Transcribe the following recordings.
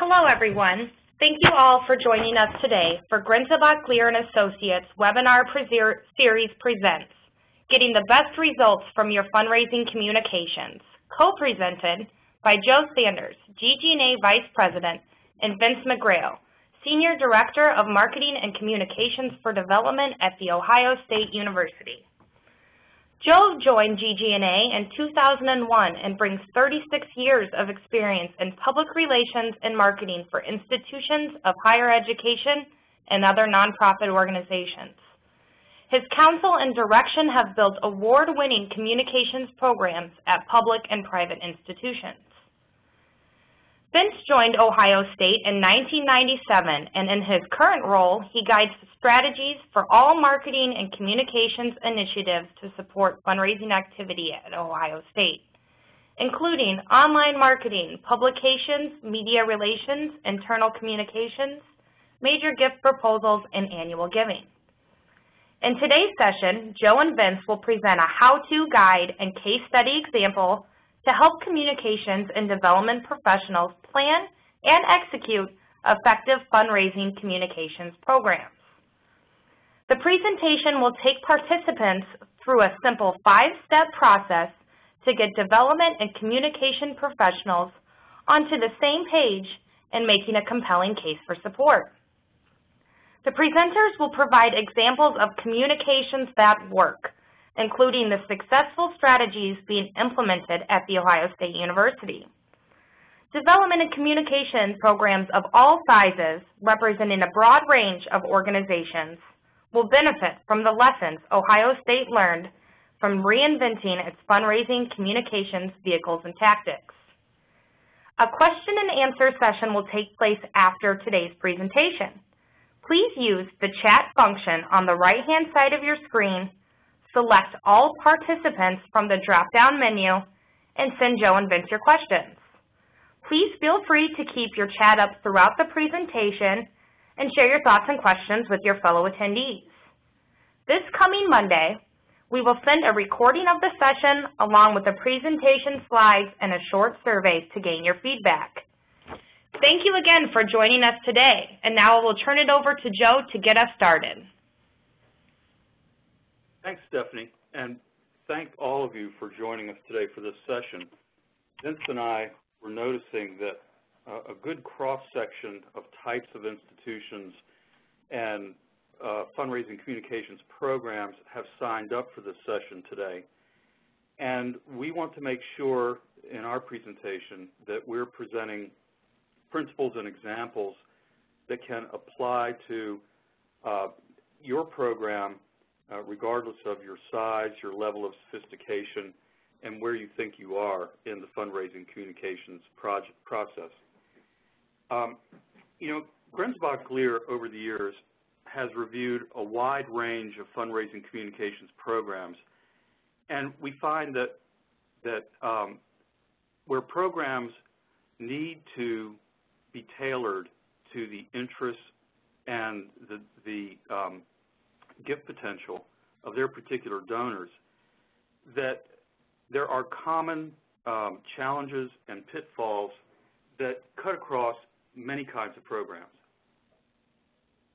Hello, everyone. Thank you all for joining us today for Graphical and Associates webinar series presents Getting the Best Results from Your Fundraising Communications, co-presented by Joe Sanders, GG+A Vice President, and Vince McGrail, Senior Director of Marketing and Communications for Development at The Ohio State University. Joe joined GG+A in 2001 and brings 36 years of experience in public relations and marketing for institutions of higher education and other nonprofit organizations. His counsel and direction have built award-winning communications programs at public and private institutions. Vince joined Ohio State in 1997, and in his current role, he guides strategies for all marketing and communications initiatives to support fundraising activity at Ohio State, including online marketing, publications, media relations, internal communications, major gift proposals, and annual giving. In today's session, Joe and Vince will present a how-to guide and case study example to help communications and development professionals plan and execute effective fundraising communications programs. The presentation will take participants through a simple 5-step process to get development and communication professionals onto the same page and making a compelling case for support. The presenters will provide examples of communications that work, including the successful strategies being implemented at The Ohio State University. Development and communication programs of all sizes, representing a broad range of organizations, will benefit from the lessons Ohio State learned from reinventing its fundraising communications vehicles and tactics. A question and answer session will take place after today's presentation. Please use the chat function on the right-hand side of your screen, select all participants from the drop-down menu, and send Joe and Vince your questions. Please feel free to keep your chat up throughout the presentation and share your thoughts and questions with your fellow attendees. This coming Monday, we will send a recording of the session along with the presentation slides and a short survey to gain your feedback. Thank you again for joining us today, and now I will turn it over to Joe to get us started. Thanks, Stephanie, and thank all of you for joining us today for this session. Vince and I were noticing that a good cross-section of types of institutions and fundraising communications programs have signed up for this session today. And we want to make sure in our presentation that we're presenting principles and examples that can apply to your program regardless of your size, your level of sophistication, and where you think you are in the fundraising communications process. Graphical over the years has reviewed a wide range of fundraising communications programs, and we find that where programs need to be tailored to the interests and the gift potential of their particular donors, that there are common challenges and pitfalls that cut across many kinds of programs.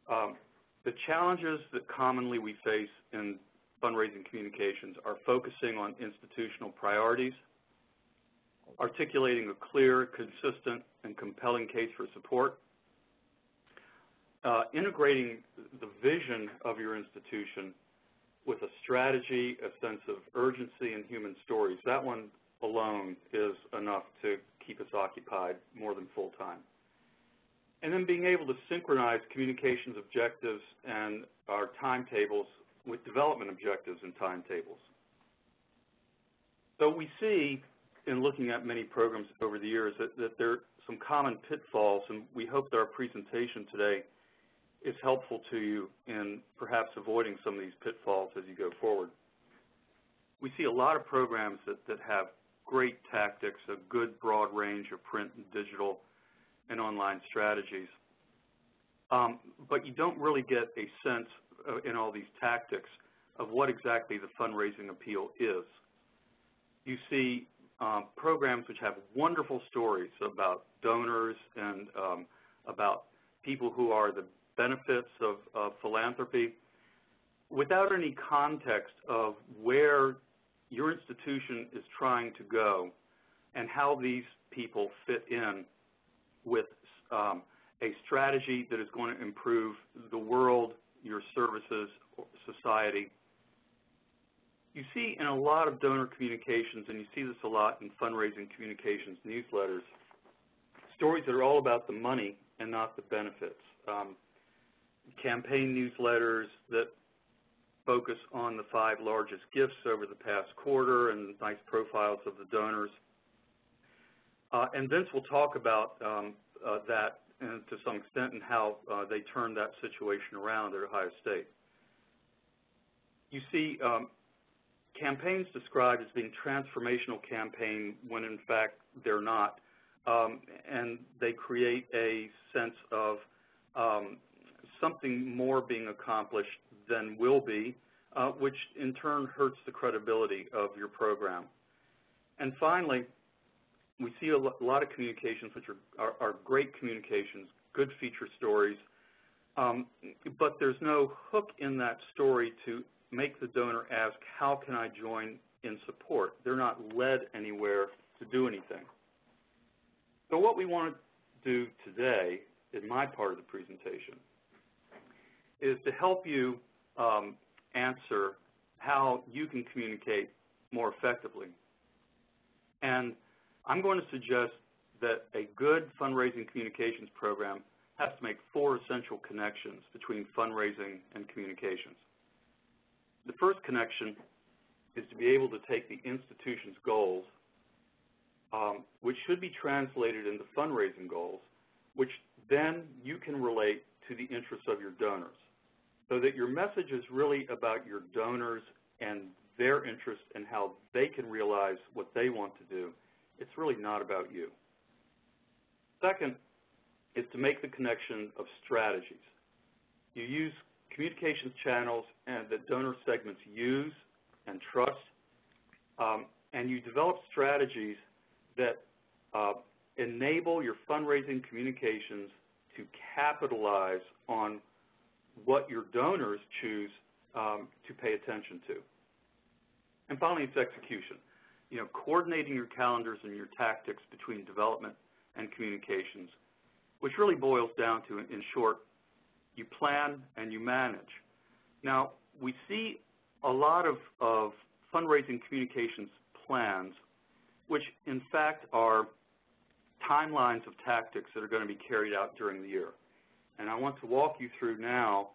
The challenges that commonly we face in fundraising communications are focusing on institutional priorities, articulating a clear, consistent, and compelling case for support, integrating the vision of your institution with a strategy, a sense of urgency, and human stories. That one alone is enough to keep us occupied more than full-time. And then being able to synchronize communications objectives and our timetables with development objectives and timetables. So we see, in looking at many programs over the years, that there are some common pitfalls, and we hope that our presentation today is helpful to you in perhaps avoiding some of these pitfalls as you go forward. We see a lot of programs that have great tactics, a good broad range of print and digital and online strategies, but you don't really get a sense in all these tactics of what exactly the fundraising appeal is. You see programs which have wonderful stories about donors and about people who are the benefits of philanthropy, without any context of where your institution is trying to go and how these people fit in with a strategy that is going to improve the world, your services, society. You see in a lot of donor communications, and you see this a lot in fundraising communications newsletters, stories that are all about the money and not the benefits. Campaign newsletters that focus on the 5 largest gifts over the past quarter and nice profiles of the donors. And Vince will talk about that to some extent and how they turned that situation around at Ohio State. You see campaigns described as being transformational campaign when in fact they're not, and they create a sense of something more being accomplished than will be, which in turn hurts the credibility of your program. And finally, we see a lot of communications which are great communications, good feature stories, but there's no hook in that story to make the donor ask, how can I join in support? They're not led anywhere to do anything. So what we want to do today in my part of the presentation is to help you answer how you can communicate more effectively. And I'm going to suggest that a good fundraising communications program has to make 4 essential connections between fundraising and communications. The first connection is to be able to take the institution's goals, which should be translated into fundraising goals, which then you can relate to the interests of your donors, so that your message is really about your donors and their interests and how they can realize what they want to do. It's really not about you. Second is to make the connection of strategies. You use communications channels and that donor segments use and trust, and you develop strategies that enable your fundraising communications to capitalize on what your donors choose to pay attention to. And finally, it's execution. You know, coordinating your calendars and your tactics between development and communications, which really boils down to, in short, you plan and you manage. Now, we see a lot of fundraising communications plans, which in fact are timelines of tactics that are going to be carried out during the year. And I want to walk you through now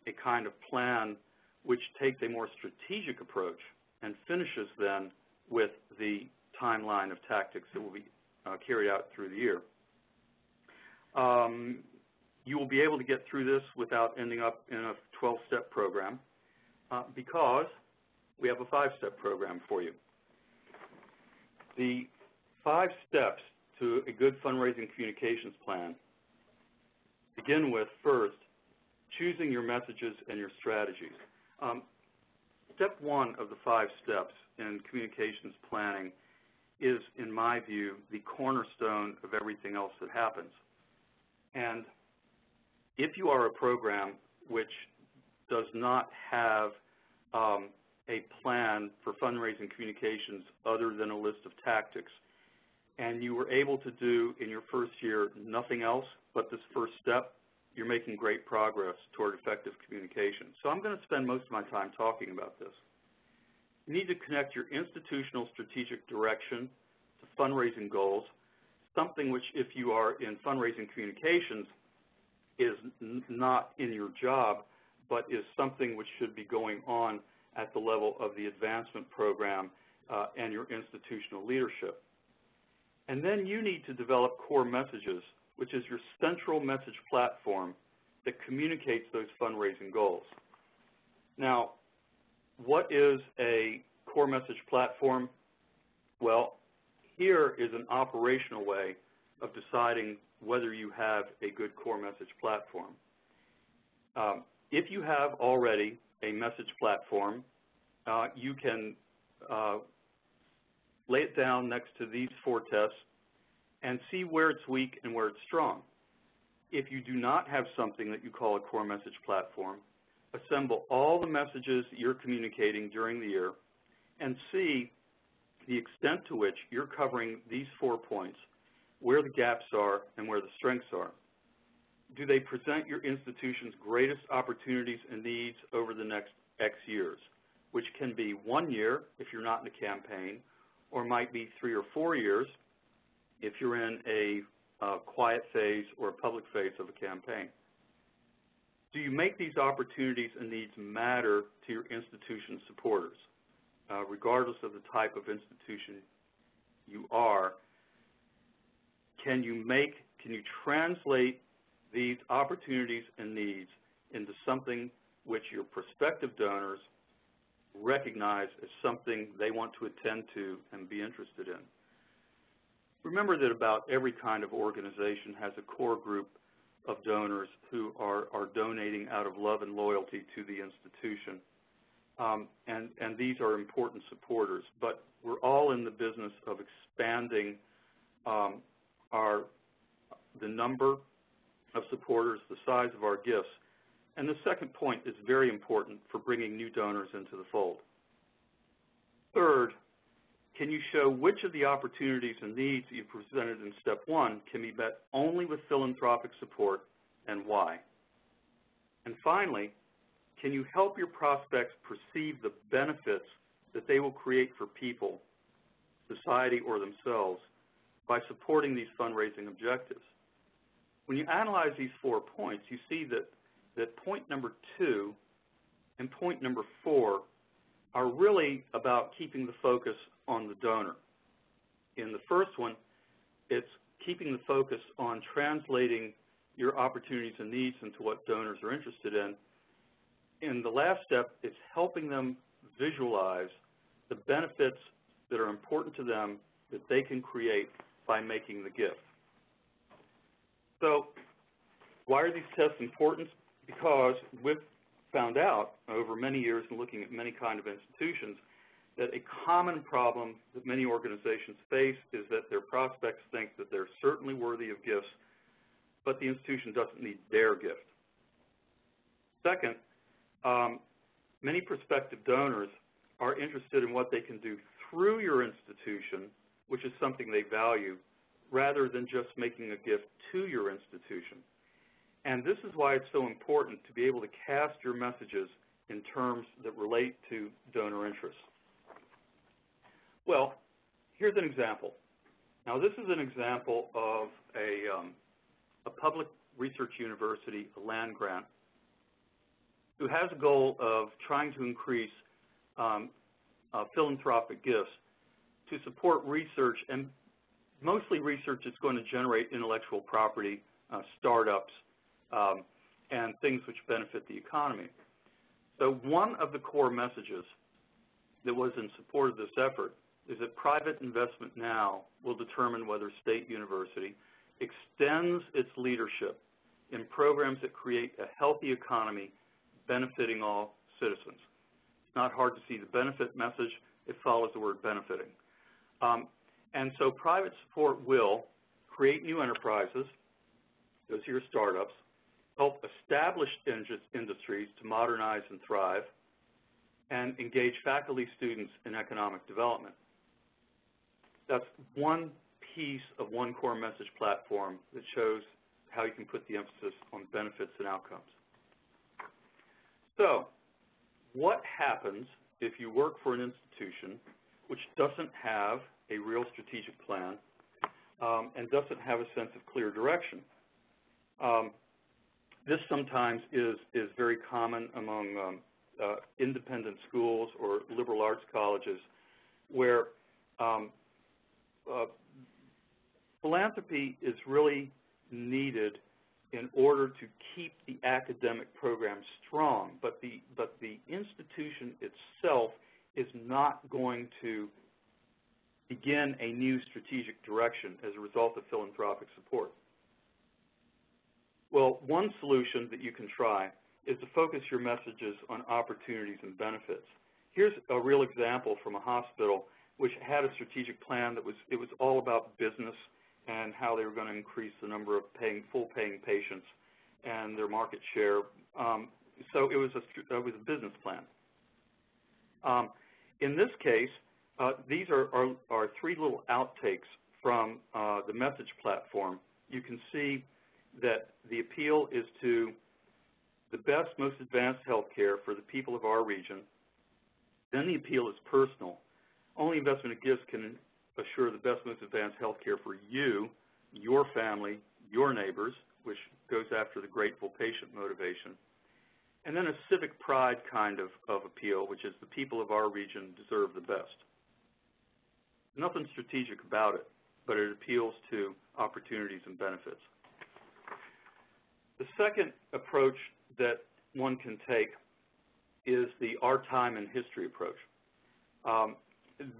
a kind of plan which takes a more strategic approach and finishes then with the timeline of tactics that will be carried out through the year. You will be able to get through this without ending up in a 12-step program because we have a 5-step program for you. The 5 steps to a good fundraising communications plan begin with, first, choosing your messages and your strategies. Step 1 of the 5 steps in communications planning is, in my view, the cornerstone of everything else that happens. And if you are a program which does not have a plan for fundraising communications other than a list of tactics, and you were able to do in your first year nothing else but this first step, you're making great progress toward effective communication. So I'm going to spend most of my time talking about this. You need to connect your institutional strategic direction to fundraising goals, something which, if you are in fundraising communications, is not in your job, but is something which should be going on at the level of the advancement program and your institutional leadership. And then you need to develop core messages, which is your central message platform that communicates those fundraising goals. Now, what is a core message platform? Well, here is an operational way of deciding whether you have a good core message platform. If you have already a message platform, you can lay it down next to these 4 tests, and see where it's weak and where it's strong. If you do not have something that you call a core message platform, assemble all the messages that you're communicating during the year and see the extent to which you're covering these 4 points, where the gaps are and where the strengths are. Do they present your institution's greatest opportunities and needs over the next X years, which can be 1 year if you're not in a campaign, or might be 3 or 4 years if you're in a quiet phase or a public phase of a campaign. Do you make these opportunities and needs matter to your institution's supporters? Regardless of the type of institution you are, can you translate these opportunities and needs into something which your prospective donors recognize as something they want to attend to and be interested in? Remember that about every kind of organization has a core group of donors who are donating out of love and loyalty to the institution. And these are important supporters, but we're all in the business of expanding the number of supporters, the size of our gifts. And the second point is very important for bringing new donors into the fold. Third, can you show which of the opportunities and needs that you presented in step 1 can be met only with philanthropic support, and why? And finally, can you help your prospects perceive the benefits that they will create for people, society, or themselves by supporting these fundraising objectives? When you analyze these 4 points, you see that point number 2 and point number 4 are really about keeping the focus on the donor. In the first one, it's keeping the focus on translating your opportunities and needs into what donors are interested in. In the last step, it's helping them visualize the benefits that are important to them that they can create by making the gift. So why are these tests important? Because we've found out over many years in looking at many kind of institutions that a common problem that many organizations face is that their prospects think that they're certainly worthy of gifts, but the institution doesn't need their gift. Second, many prospective donors are interested in what they can do through your institution, which is something they value, rather than just making a gift to your institution. And this is why it's so important to be able to cast your messages in terms that relate to donor interests. Well, here's an example. Now, this is an example of a public research university, a land grant, who has a goal of trying to increase philanthropic gifts to support research, and mostly research that's going to generate intellectual property, startups, and things which benefit the economy. So one of the core messages that was in support of this effort is that private investment now will determine whether state university extends its leadership in programs that create a healthy economy benefiting all citizens. It's not hard to see the benefit message. It follows the word benefiting. And so private support will create new enterprises, those are your startups, help established industries to modernize and thrive, and engage faculty, students in economic development. That's one piece of one core message platform that shows how you can put the emphasis on benefits and outcomes. So what happens if you work for an institution which doesn't have a real strategic plan and doesn't have a sense of clear direction? This sometimes is very common among independent schools or liberal arts colleges where philanthropy is really needed in order to keep the academic program strong, but the institution itself is not going to begin a new strategic direction as a result of philanthropic support. Well, one solution that you can try is to focus your messages on opportunities and benefits. Here's a real example from a hospital which had a strategic plan that was all about business and how they were going to increase the number of full-paying patients and their market share. So it was a business plan. In this case, these are three little outtakes from the message platform. You can see that the appeal is to the best, most advanced health care for the people of our region. Then the appeal is personal. Only investment of gifts can assure the best, most advanced health care for you, your family, your neighbors, which goes after the grateful patient motivation. And then a civic pride kind of appeal, which is the people of our region deserve the best. Nothing strategic about it, but it appeals to opportunities and benefits. The second approach that one can take is the Our Time in History approach.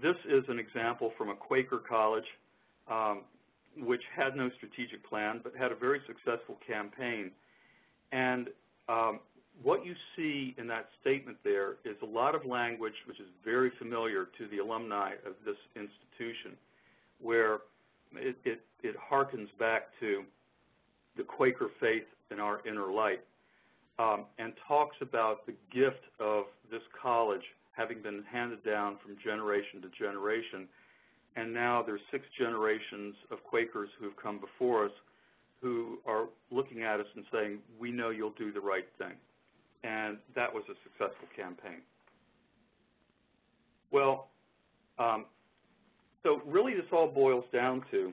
This is an example from a Quaker college which had no strategic plan but had a very successful campaign. And what you see in that statement there is a lot of language which is very familiar to the alumni of this institution, where it harkens back to the Quaker faith in our inner light, and talks about the gift of this college having been handed down from generation to generation. And now there's 6 generations of Quakers who have come before us who are looking at us and saying, we know you'll do the right thing. And that was a successful campaign. Well, so really this all boils down to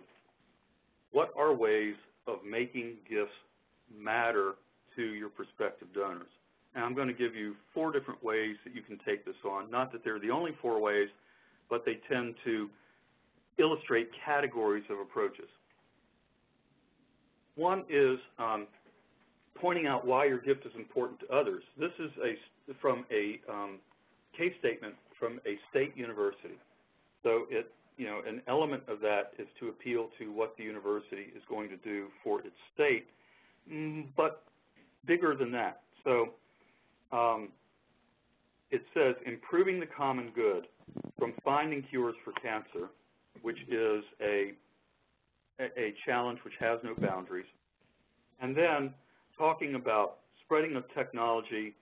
what are ways of making gifts matter to your prospective donors. And I'm going to give you 4 different ways that you can take this on. Not that they're the only 4 ways, but they tend to illustrate categories of approaches. One is pointing out why your gift is important to others. This is from a case statement from a state university. So an element of that is to appeal to what the university is going to do for its state, but bigger than that. So it says, improving the common good from finding cures for cancer, which is a challenge which has no boundaries, and then talking about spreading of technology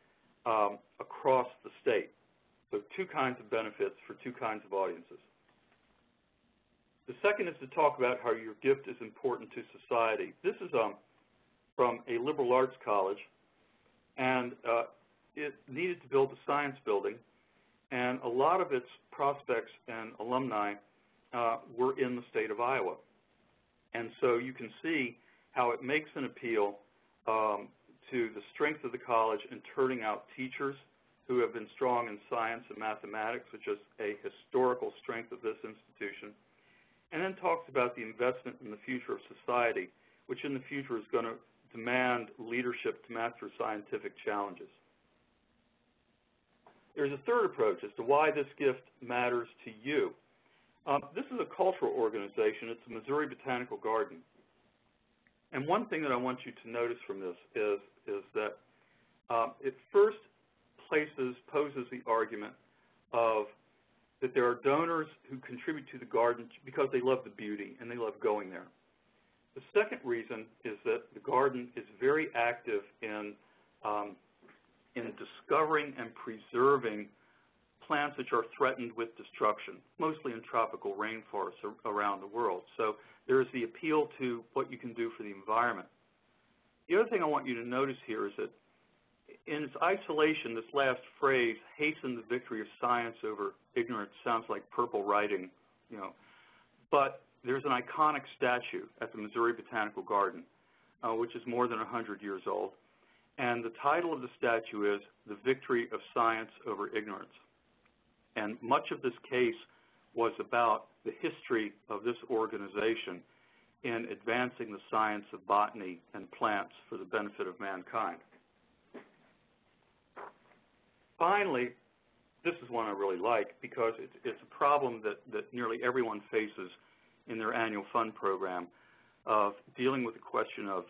across the state. So 2 kinds of benefits for 2 kinds of audiences. The second is to talk about how your gift is important to society. This is from a liberal arts college, and it needed to build a science building, and a lot of its prospects and alumni were in the state of Iowa. And so you can see how it makes an appeal to the strength of the college in turning out teachers who have been strong in science and mathematics, which is a historical strength of this institution, and then talks about the investment in the future of society, which in the future is going to demand leadership to master scientific challenges. There's a third approach as to why this gift matters to you. This is a cultural organization. It's the Missouri Botanical Garden. And one thing that I want you to notice from this is that it first poses the argument of that there are donors who contribute to the garden because they love the beauty and they love going there. The second reason is that the garden is very active in discovering and preserving plants which are threatened with destruction, mostly in tropical rainforests around the world. So there is the appeal to what you can do for the environment. The other thing I want you to notice here is that in its isolation, this last phrase, hasten the victory of science over ignorance, sounds like purple writing, but there's an iconic statue at the Missouri Botanical Garden, which is more than 100 years old. And the title of the statue is The Victory of Science Over Ignorance. And much of this case was about the history of this organization in advancing the science of botany and plants for the benefit of mankind. Finally, this is one I really like because it's a problem that nearly everyone faces in their annual fund program of dealing with the question of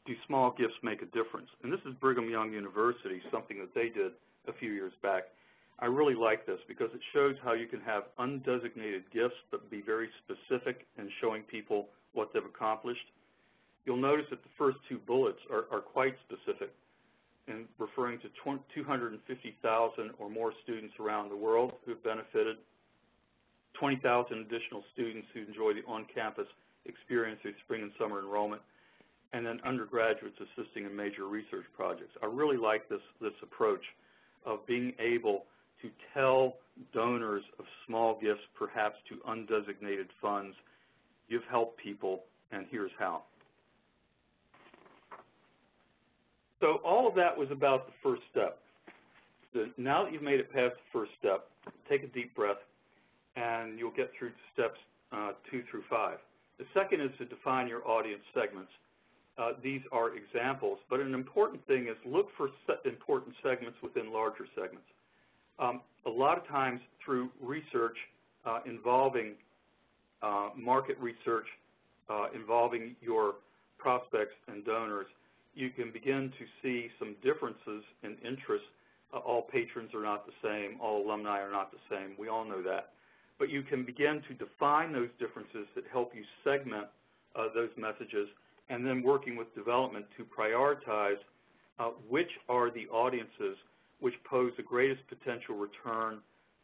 do small gifts make a difference? And this is Brigham Young University, something that they did a few years back. I really like this because it shows how you can have undesignated gifts but be very specific in showing people what they've accomplished. You'll notice that the first two bullets are quite specific in referring to 250,000 or more students around the world who have benefited, 20,000 additional students who enjoy the on-campus experience through spring and summer enrollment, and then undergraduates assisting in major research projects. I really like this approach of being able to tell donors of small gifts, perhaps to undesignated funds, you've helped people, and here's how. So all of that was about the first step. Now that you've made it past the first step, take a deep breath, and you'll get through steps 2 through 5. The second is to define your audience segments. These are examples, but an important thing is look for important segments within larger segments. A lot of times through research involving market research, involving your prospects and donors, you can begin to see some differences in interest. All patrons are not the same. All alumni are not the same. We all know that. But you can begin to define those differences that help you segment those messages, and then working with development to prioritize which are the audiences which pose the greatest potential return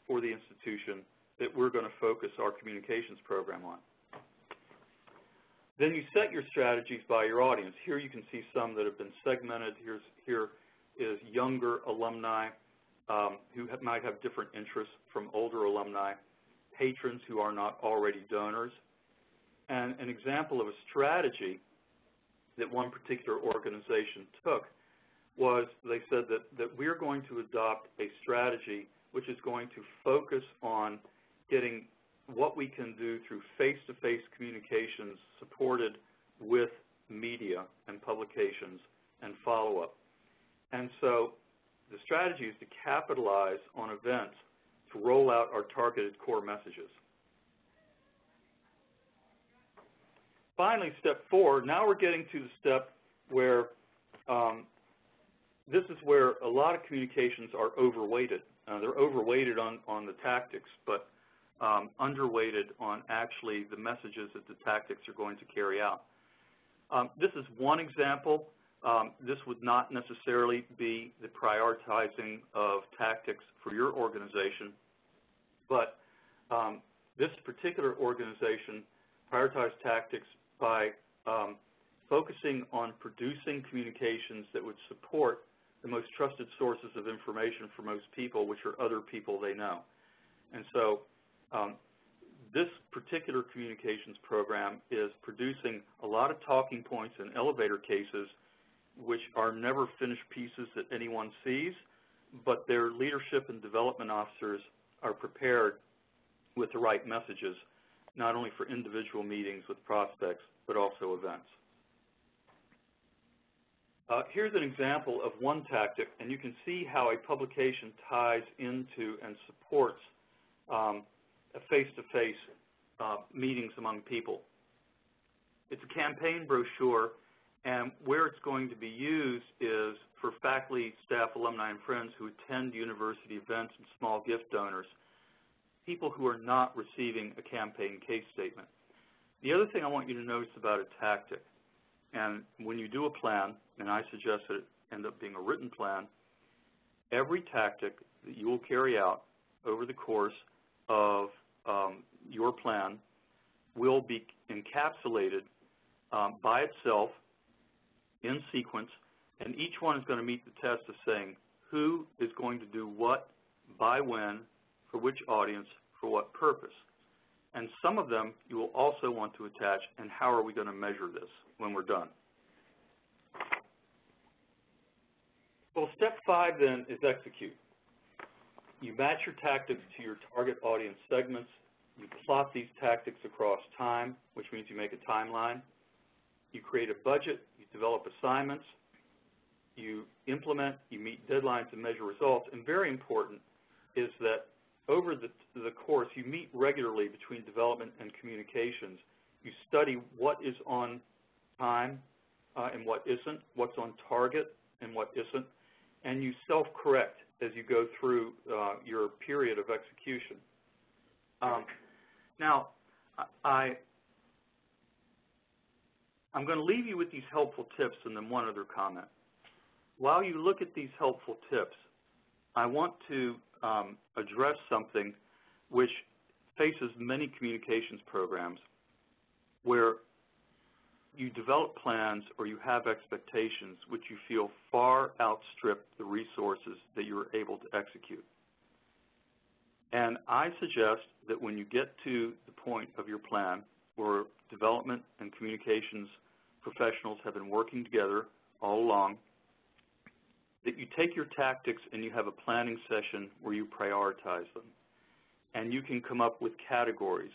for the institution that we're going to focus our communications program on. Then you set your strategies by your audience. Here you can see some that have been segmented. Here is younger alumni who might have different interests from older alumni, patrons who are not already donors. And an example of a strategy that one particular organization took was they said that we're going to adopt a strategy which is going to focus on getting what we can do through face-to-face communications supported with media and publications and follow-up. And so the strategy is to capitalize on events to roll out our targeted core messages. Finally, step 4, now we're getting to the step where this is where a lot of communications are overweighted. They're overweighted on the tactics, but underweighted on actually the messages that the tactics are going to carry out. This is one example. This would not necessarily be the prioritizing of tactics for your organization, but this particular organization prioritized tactics by focusing on producing communications that would support the most trusted sources of information for most people, which are other people they know. And so this particular communications program is producing a lot of talking points and elevator cases which are never finished pieces that anyone sees, but their leadership and development officers are prepared with the right messages, not only for individual meetings with prospects, but also events. Here's an example of one tactic, and you can see how a publication ties into and supports face-to-face meetings among people. It's a campaign brochure, and where it's going to be used is for faculty, staff, alumni, and friends who attend university events and small gift donors, people who are not receiving a campaign case statement. The other thing I want you to notice about a tactic, and when you do a plan, and I suggest that it end up being a written plan, every tactic that you will carry out over the course of your plan will be encapsulated by itself in sequence, and each one is going to meet the test of saying who is going to do what, by when, for which audience, for what purpose. And some of them you will also want to attach, and how are we going to measure this when we're done. Well, step 5 then is execute. You match your tactics to your target audience segments. You plot these tactics across time, which means you make a timeline. You create a budget. You develop assignments. You implement. You meet deadlines and measure results. And very important is that over the course, you meet regularly between development and communications. You study what is on time and what isn't, what's on target and what isn't, and you self-correct as you go through your period of execution. Now, I'm going to leave you with these helpful tips and then one other comment. While you look at these helpful tips, I want to address something which faces many communications programs where you develop plans or you have expectations which you feel far outstrip the resources that you're able to execute. And I suggest that when you get to the point of your plan where development and communications professionals have been working together all along, that you take your tactics and you have a planning session where you prioritize them. And you can come up with categories.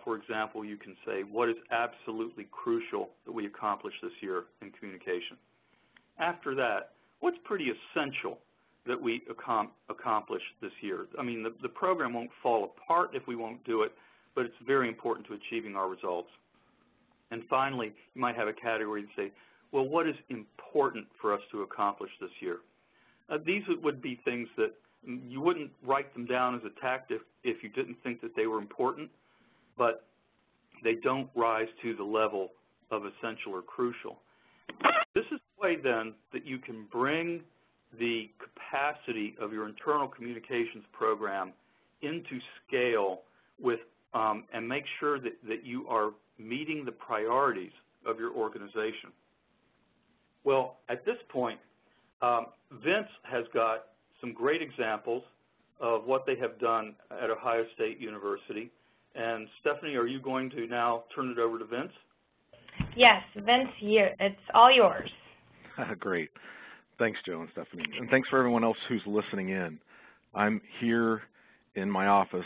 For example, you can say, what is absolutely crucial that we accomplish this year in communication? After that, what's pretty essential that we accomplish this year? I mean, the program won't fall apart if we won't do it, but it's very important to achieving our results. And finally, you might have a category and say, well, what is important for us to accomplish this year? These would be things that you wouldn't write them down as a tactic if you didn't think that they were important, but they don't rise to the level of essential or crucial. This is the way, then, that you can bring the capacity of your internal communications program into scale with, and make sure that you are meeting the priorities of your organization. Well, at this point, Vince has got some great examples of what they have done at Ohio State University. And Stephanie, are you going to now turn it over to Vince? Yes, Vince, it's all yours. Great. Thanks, Joe and Stephanie. And thanks for everyone else who's listening in. I'm here in my office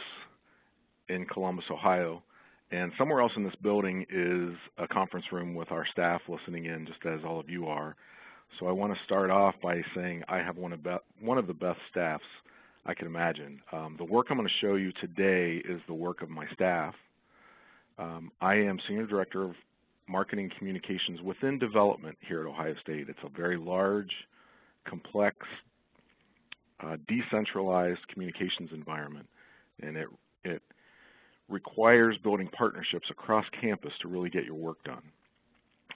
in Columbus, Ohio, and somewhere else in this building is a conference room with our staff listening in, just as all of you are. So I want to start off by saying I have one of the best staffs I can imagine. The work I'm going to show you today is the work of my staff. I am Senior Director of Marketing Communications within development here at Ohio State. It's a very large, complex, decentralized communications environment, and it requires building partnerships across campus to really get your work done.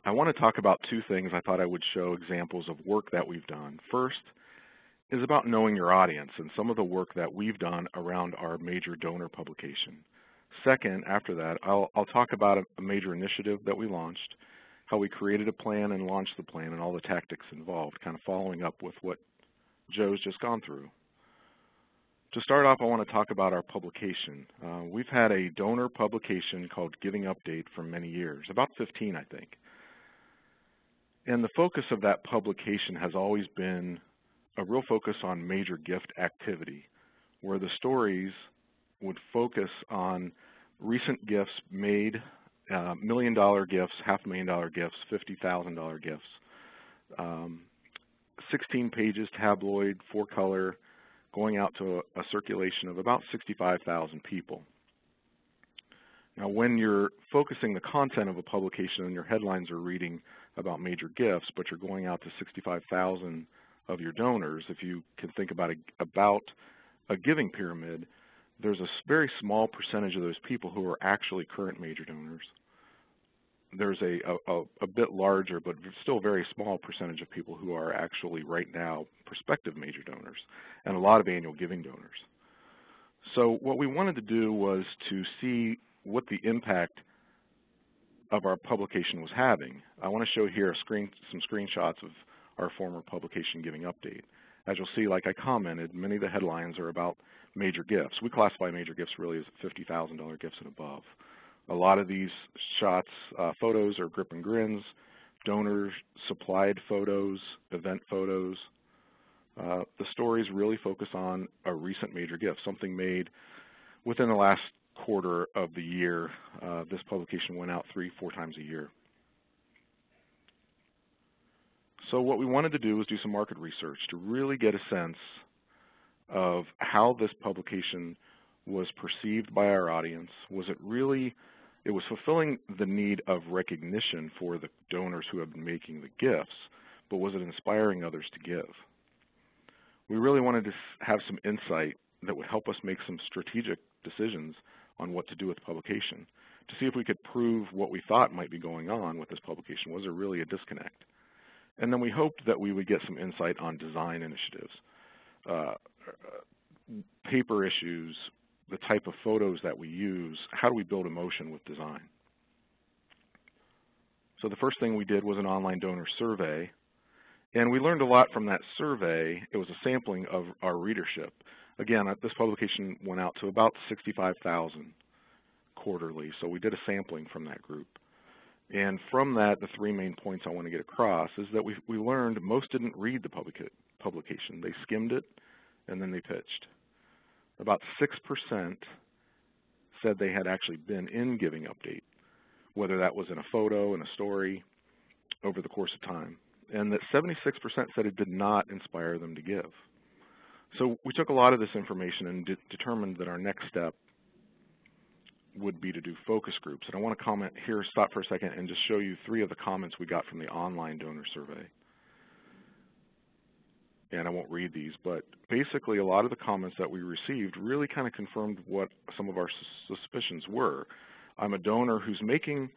I want to talk about two things I thought I would show examples of work that we've done. First is about knowing your audience and some of the work that we've done around our major donor publication. Second, after that, I'll talk about a major initiative that we launched, how we created a plan and launched the plan, and all the tactics involved, kind of following up with what Joe's just gone through. To start off, I want to talk about our publication. We've had a donor publication called Giving Update for many years, about 15, I think. And the focus of that publication has always been a real focus on major gift activity, where the stories would focus on recent gifts made, $1 million gifts, $500,000 gifts, $50,000 gifts, 16 pages, tabloid, 4-color, going out to a circulation of about 65,000 people. Now, when you're focusing the content of a publication and your headlines are reading about major gifts, but you're going out to 65,000 of your donors, if you can think about a giving pyramid, there's a very small percentage of those people who are actually current major donors. There's a bit larger, but still very small percentage of people who are actually right now prospective major donors, and a lot of annual giving donors. So what we wanted to do was to see what the impact of our publication was having. I want to show here some screenshots of our former publication Giving Update. As you'll see, like I commented, many of the headlines are about major gifts. We classify major gifts really as $50,000 gifts and above. A lot of these shots, photos are grip and grins, donor supplied photos, event photos. The stories really focus on a recent major gift, something made within the last quarter of the year. This publication went out 3-4 times a year. So what we wanted to do was do some market research to really get a sense of how this publication was perceived by our audience. Was it really, it was fulfilling the need of recognition for the donors who have been making the gifts, but was it inspiring others to give? We really wanted to have some insight that would help us make some strategic decisions on what to do with the publication, to see if we could prove what we thought might be going on with this publication. Was there really a disconnect? And then we hoped that we would get some insight on design initiatives, paper issues, the type of photos that we use, how do we build emotion with design? So the first thing we did was an online donor survey, and we learned a lot from that survey. It was a sampling of our readership. Again, this publication went out to about 65,000 quarterly, so we did a sampling from that group. And from that, the three main points I want to get across is that we learned most didn't read the publication. They skimmed it, and then they pitched. About 6% said they had actually been in Giving Update, whether that was in a photo, in a story, over the course of time. And that 76% said it did not inspire them to give. So we took a lot of this information and determined that our next step would be to do focus groups. And I want to comment here, stop for a second, and just show you three of the comments we got from the online donor survey. And I won't read these, but basically a lot of the comments that we received really kind of confirmed what some of our suspicions were. I'm a donor who's making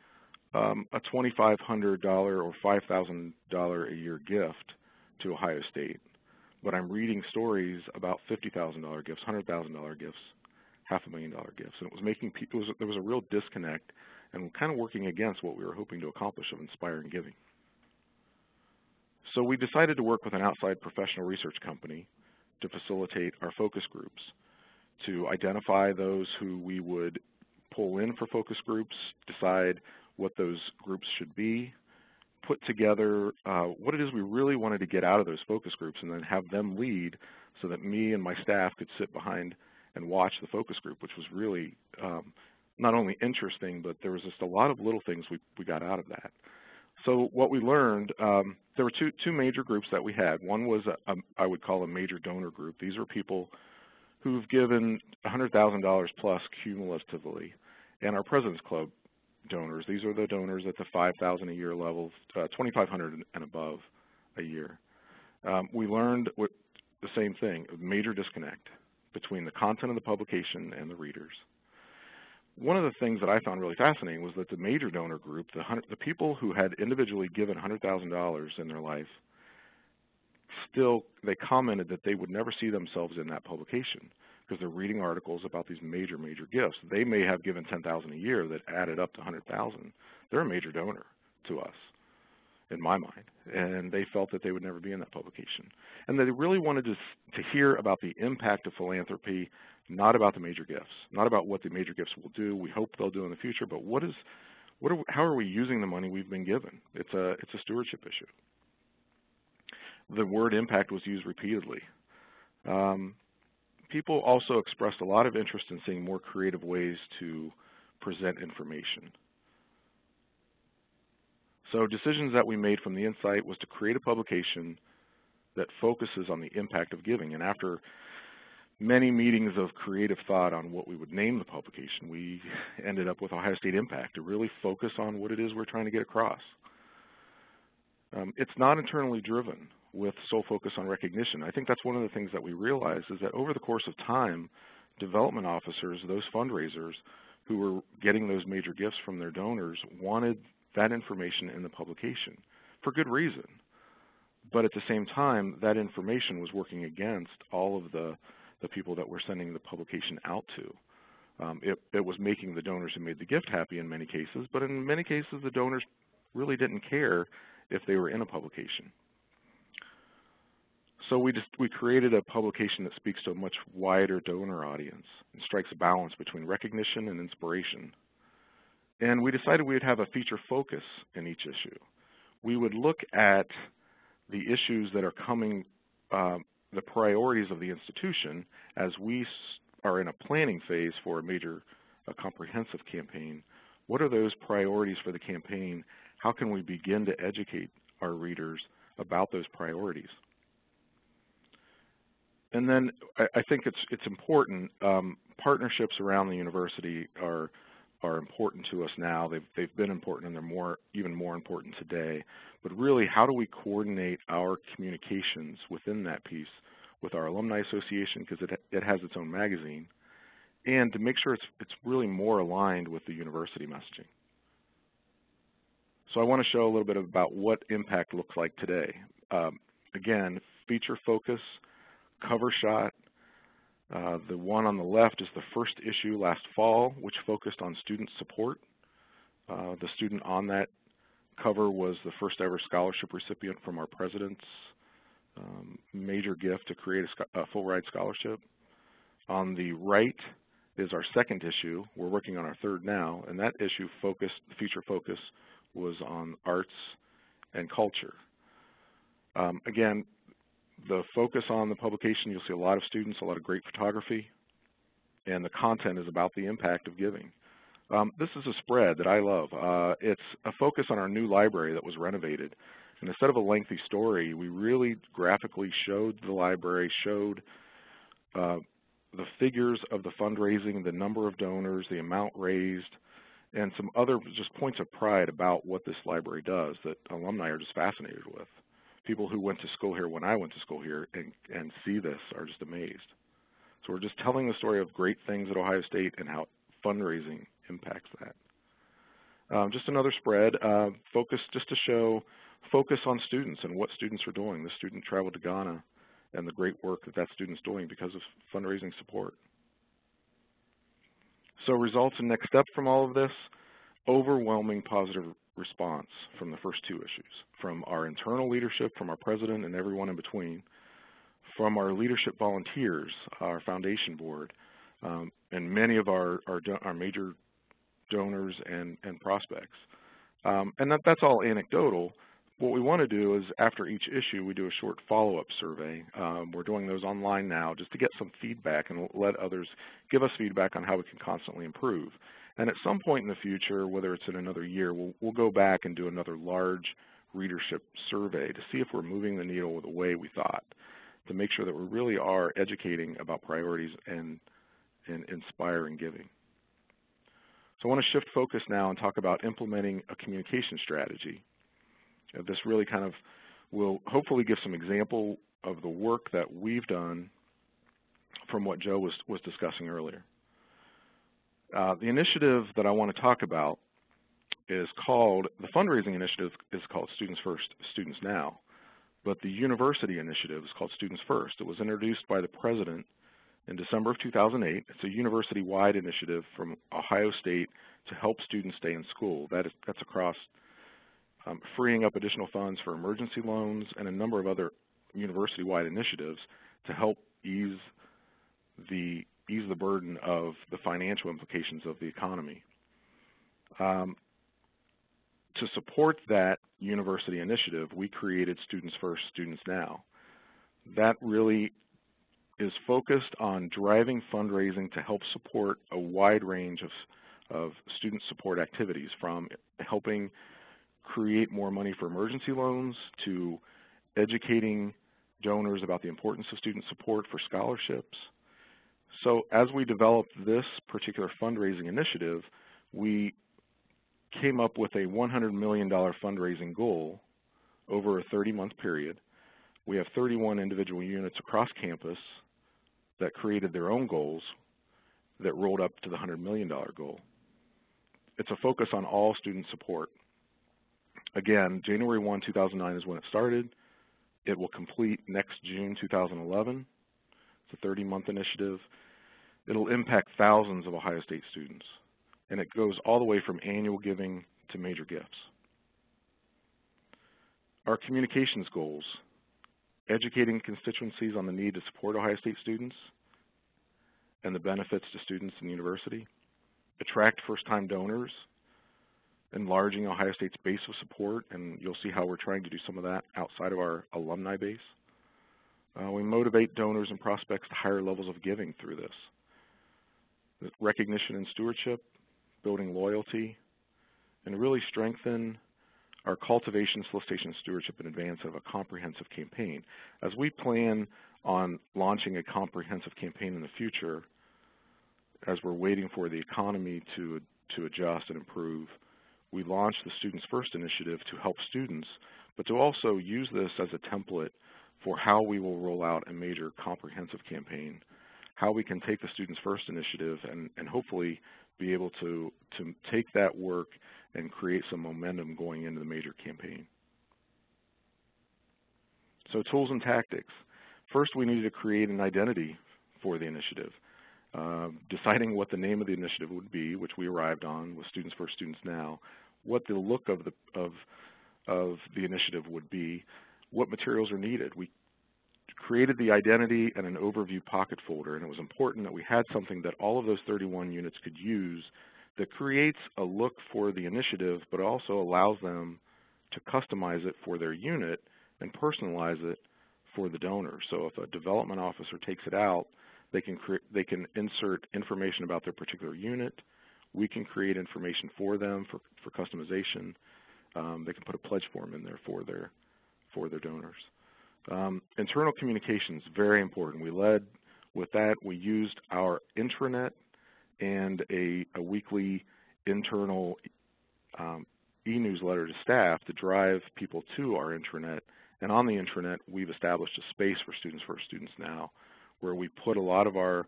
a $2,500 or $5,000 a year gift to Ohio State, but I'm reading stories about $50,000 gifts, $100,000 gifts, $500,000 gifts, and it was making people. There was a real disconnect, and kind of working against what we were hoping to accomplish of inspiring giving. So we decided to work with an outside professional research company to facilitate our focus groups, to identify those who we would pull in for focus groups, decide what those groups should be, put together what it is we really wanted to get out of those focus groups, and then have them lead so that me and my staff could sit behind and watch the focus group, which was really not only interesting, but there was just a lot of little things we got out of that. So what we learned, there were two major groups that we had. One was I would call a major donor group. These are people who've given $100,000 plus cumulatively, and our President's Club donors. These are the donors at the $5,000 a year level, $2,500 and above a year. We learned the same thing, a major disconnect between the content of the publication and the readers. One of the things that I found really fascinating was that the major donor group, the people who had individually given $100,000 in their life, they commented that they would never see themselves in that publication because they're reading articles about these major gifts. They may have given $10,000 a year that added up to $100,000. They're a major donor to us, in my mind, and they felt that they would never be in that publication. And they really wanted to hear about the impact of philanthropy, not about the major gifts, not about what the major gifts will do. We hope they'll do in the future, but how are we using the money we've been given? It's a stewardship issue. The word impact was used repeatedly. People also expressed a lot of interest in seeing more creative ways to present information. So decisions that we made from the insight was to create a publication that focuses on the impact of giving. And after many meetings of creative thought on what we would name the publication, we ended up with Ohio State Impact to really focus on what it is we're trying to get across. It's not internally driven with sole focus on recognition. I think that's one of the things that we realized is that over the course of time, development officers, those fundraisers who were getting those major gifts from their donors wanted that information in the publication for good reason. But at the same time, that information was working against all of the people that we're sending the publication out to. It was making the donors who made the gift happy in many cases, but in many cases the donors really didn't care if they were in a publication. So we created a publication that speaks to a much wider donor audience and strikes a balance between recognition and inspiration. And we decided we would have a feature focus in each issue. We would look at the issues that are coming, the priorities of the institution as we are in a planning phase for a comprehensive campaign. What are those priorities for the campaign? How can we begin to educate our readers about those priorities? And then I think it's important. Partnerships around the university are important to us now. They've been important, and they're even more important today. But really, how do we coordinate our communications within that piece with our Alumni Association, because it has its own magazine, and to make sure it's really more aligned with the university messaging. So I want to show a little bit about what impact looks like today. Again, feature focus, cover shot. The one on the left is the first issue last fall, which focused on student support. The student on that cover was the first ever scholarship recipient from our president's major gift to create a full ride scholarship. On the right is our second issue. We're working on our third now, and that issue focused, the feature focus was on arts and culture. Again, the focus on the publication, you'll see a lot of students, a lot of great photography, and the content is about the impact of giving. This is a spread that I love. It's a focus on our new library that was renovated. And instead of a lengthy story, we really graphically showed the library, showed the figures of the fundraising, the number of donors, the amount raised, and some other just points of pride about what this library does that alumni are just fascinated with. People who went to school here when I went to school here and see this are just amazed. So we're just telling the story of great things at Ohio State and how fundraising impacts that. Just another spread, focus just to show focus on students and what students are doing. The student traveled to Ghana and the great work that that student's doing because of fundraising support. So results and next step from all of this, overwhelming positive response from the first two issues, from our internal leadership, from our president and everyone in between, from our leadership volunteers, our foundation board, and many of our major donors and prospects. And that's all anecdotal. What we want to do is after each issue, we do a short follow-up survey. We're doing those online now just to get some feedback and let others give us feedback on how we can constantly improve. And at some point in the future, whether it's in another year, we'll go back and do another large readership survey to see if we're moving the needle the way we thought, to make sure that we really are educating about priorities and inspiring giving. So I want to shift focus now and talk about implementing a communication strategy. This really kind of will hopefully give some example of the work that we've done from what Joe was discussing earlier. The initiative that I want to talk about is called, the fundraising initiative is called Students First, Students Now, but the university initiative is called Students First. It was introduced by the president in December of 2008. It's a university-wide initiative from Ohio State to help students stay in school. That's across freeing up additional funds for emergency loans and a number of other university-wide initiatives to help ease the burden of the financial implications of the economy. To support that university initiative, we created Students First, Students Now. That really is focused on driving fundraising to help support a wide range of student support activities, from helping create more money for emergency loans to educating donors about the importance of student support for scholarships. So as we developed this particular fundraising initiative, we came up with a $100 million fundraising goal over a 30-month period. We have 31 individual units across campus that created their own goals that rolled up to the $100 million goal. It's a focus on all student support. Again, January 1, 2009 is when it started. It will complete next June 2011. It's a 30-month initiative. It'll impact thousands of Ohio State students, and it goes all the way from annual giving to major gifts. Our communications goals, educating constituencies on the need to support Ohio State students and the benefits to students in the university, attract first-time donors, enlarging Ohio State's base of support, and you'll see how we're trying to do some of that outside of our alumni base. We motivate donors and prospects to higher levels of giving through this. Recognition and stewardship, building loyalty, and really strengthen our cultivation, solicitation, stewardship in advance of a comprehensive campaign. As we plan on launching a comprehensive campaign in the future, as we're waiting for the economy to adjust and improve, we launched the Students First initiative to help students, but to also use this as a template for how we will roll out a major comprehensive campaign, how we can take the Students First initiative and hopefully be able to take that work and create some momentum going into the major campaign. So tools and tactics. First, we needed to create an identity for the initiative. Deciding what the name of the initiative would be, which we arrived on with Students First, Students Now, what the look of the initiative would be, what materials are needed. We created the identity and an overview pocket folder, and it was important that we had something that all of those 31 units could use that creates a look for the initiative, but also allows them to customize it for their unit and personalize it for the donor. So if a development officer takes it out, they can insert information about their particular unit. We can create information for them for customization. They can put a pledge form in there for their donors. Internal communications, very important. We led with that. We used our intranet and a weekly internal e-newsletter to staff to drive people to our intranet. And on the intranet, we've established a space for Students First, Students Now, where we put a lot of our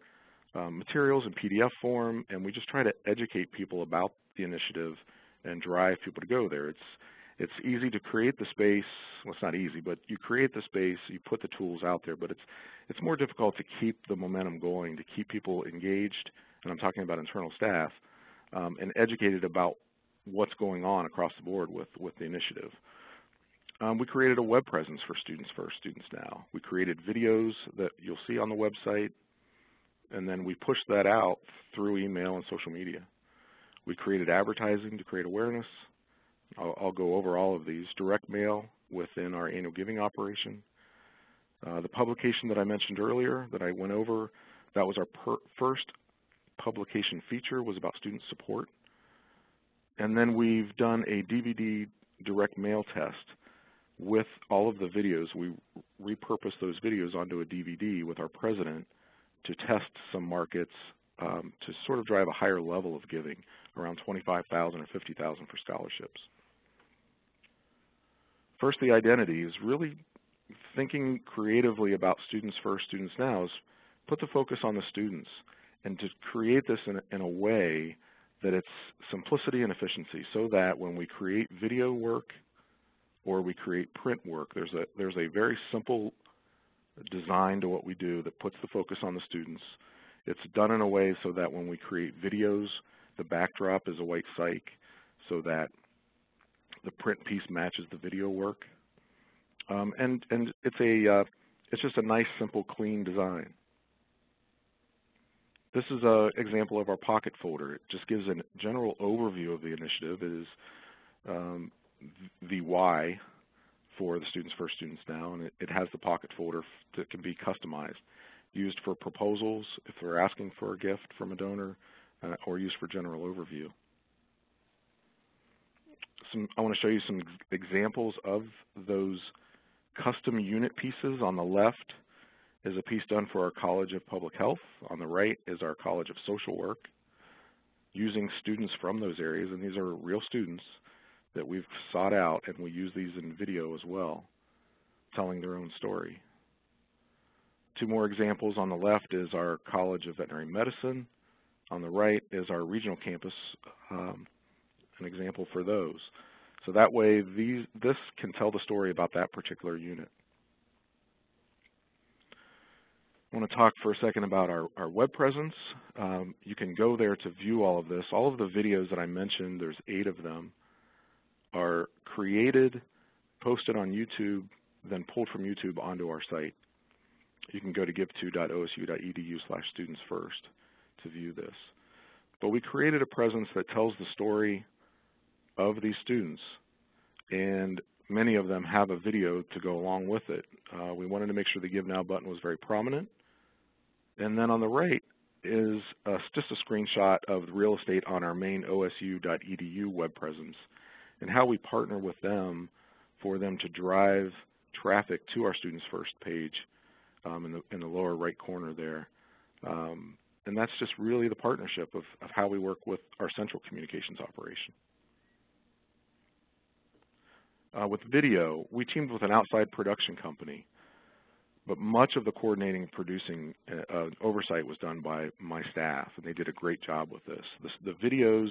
materials in PDF form, and we just try to educate people about the initiative and drive people to go there. It's easy to create the space. Well, it's not easy, but you create the space, you put the tools out there, but it's more difficult to keep the momentum going, to keep people engaged, and I'm talking about internal staff, and educated about what's going on across the board with the initiative. We created a web presence for Students First, Students Now. We created videos that you'll see on the website, and then we pushed that out through email and social media. We created advertising to create awareness. I'll go over all of these. Direct mail within our annual giving operation. The publication that I mentioned earlier that I went over, that was our first publication feature, was about student support. And then we've done a DVD direct mail test with all of the videos. We repurposed those videos onto a DVD with our president to test some markets to sort of drive a higher level of giving, around $25,000 or $50,000 for scholarships. First, the identity is really thinking creatively about Students First, Students Now is put the focus on the students and to create this in a way that it's simplicity and efficiency, so that when we create video work or we create print work, there's a very simple design to what we do that puts the focus on the students. It's done in a way so that when we create videos, the backdrop is a white cyc so that the print piece matches the video work. And it's just a nice, simple, clean design. This is an example of our pocket folder. It just gives a general overview of the initiative. It is the why for the Students First, Students Now, and it has the pocket folder that can be customized, used for proposals if they're asking for a gift from a donor, or used for general overview. I want to show you some examples of those custom unit pieces. On the left is a piece done for our College of Public Health. On the right is our College of Social Work, using students from those areas, and these are real students that we've sought out, and we use these in video as well, telling their own story. Two more examples. On the left is our College of Veterinary Medicine. On the right is our regional campus, an example for those. So that way, this can tell the story about that particular unit. I want to talk for a second about our web presence. You can go there to view all of this. All of the videos that I mentioned, there's 8 of them, are created, posted on YouTube, then pulled from YouTube onto our site. You can go to give2.osu.edu/studentsfirst to view this. But we created a presence that tells the story of these students, and many of them have a video to go along with it. We wanted to make sure the Give Now button was very prominent. And then on the right is just a screenshot of the real estate on our main osu.edu web presence and how we partner with them for them to drive traffic to our Students First page in the lower right corner there. And that's just really the partnership of how we work with our central communications operation. With video, we teamed with an outside production company but much of the coordinating, producing, oversight was done by my staff, and they did a great job with this. The videos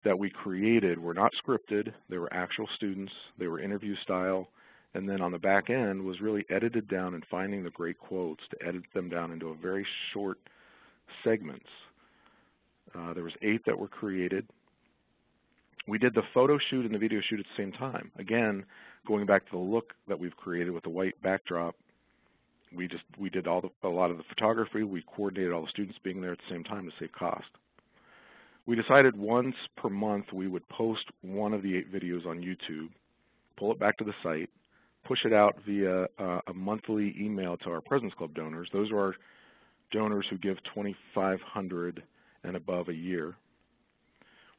that we created were not scripted. They were actual students. They were interview style. And then on the back end was really edited down and finding the great quotes to edit them down into a very short segments. There was 8 that were created. We did the photo shoot and the video shoot at the same time. Again, going back to the look that we've created with the white backdrop, we did a lot of the photography. We coordinated all the students being there at the same time to save cost. We decided once per month we would post one of the 8 videos on YouTube, pull it back to the site, push it out via a monthly email to our President's Club donors. Those are our donors who give $2,500 and above a year.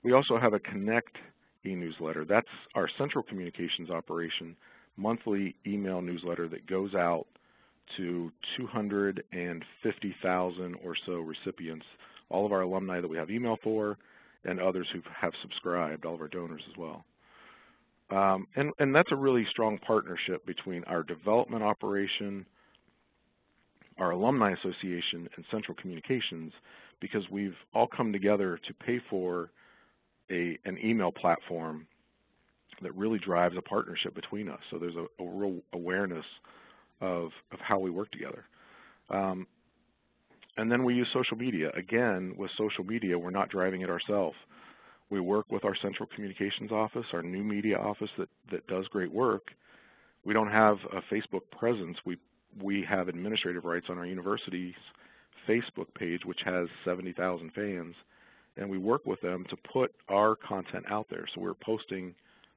We also have a Connect e-newsletter. That's our central communications operation monthly email newsletter that goes out to 250,000 or so recipients, all of our alumni that we have email for, and others who have subscribed, all of our donors as well. And that's a really strong partnership between our development operation, our alumni association, and central communications, because we've all come together to pay for an email platform that really drives a partnership between us. So there's a real awareness of how we work together. And then we use social media. Again, with social media, we're not driving it ourselves. We work with our central communications office, our new media office that does great work. We don't have a Facebook presence. We have administrative rights on our university's Facebook page, which has 70,000 fans, and we work with them to put our content out there. So we're posting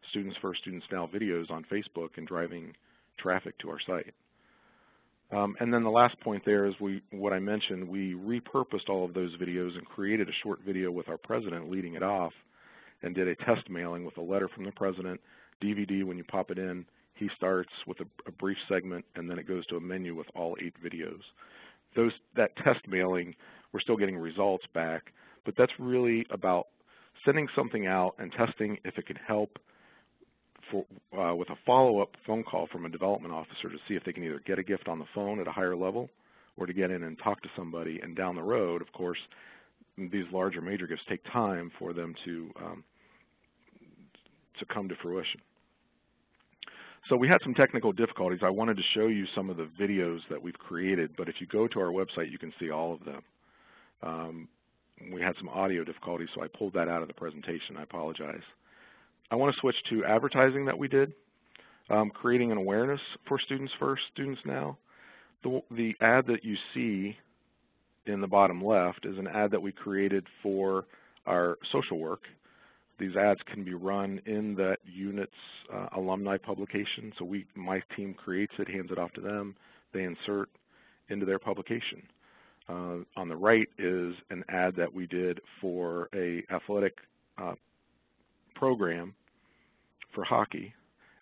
Students First, Students Now videos on Facebook and driving traffic to our site. And then the last point there is what I mentioned, we repurposed all of those videos and created a short video with our president leading it off and did a test mailing with a letter from the president, DVD when you pop it in. He starts with a brief segment, and then it goes to a menu with all 8 videos. That test mailing, we're still getting results back, but that's really about sending something out and testing if it can help with a follow-up phone call from a development officer to see if they can either get a gift on the phone at a higher level or to get in and talk to somebody. And down the road, of course, these larger major gifts take time for them to come to fruition. So we had some technical difficulties. I wanted to show you some of the videos that we've created, but if you go to our website, you can see all of them. We had some audio difficulties, so I pulled that out of the presentation. I apologize. I want to switch to advertising that we did, creating an awareness for Students First, Students Now. The ad that you see in the bottom left is an ad that we created for our social work. These ads can be run in that unit's alumni publication. So my team creates it, hands it off to them. They insert into their publication. On the right is an ad that we did for a athletic program for hockey.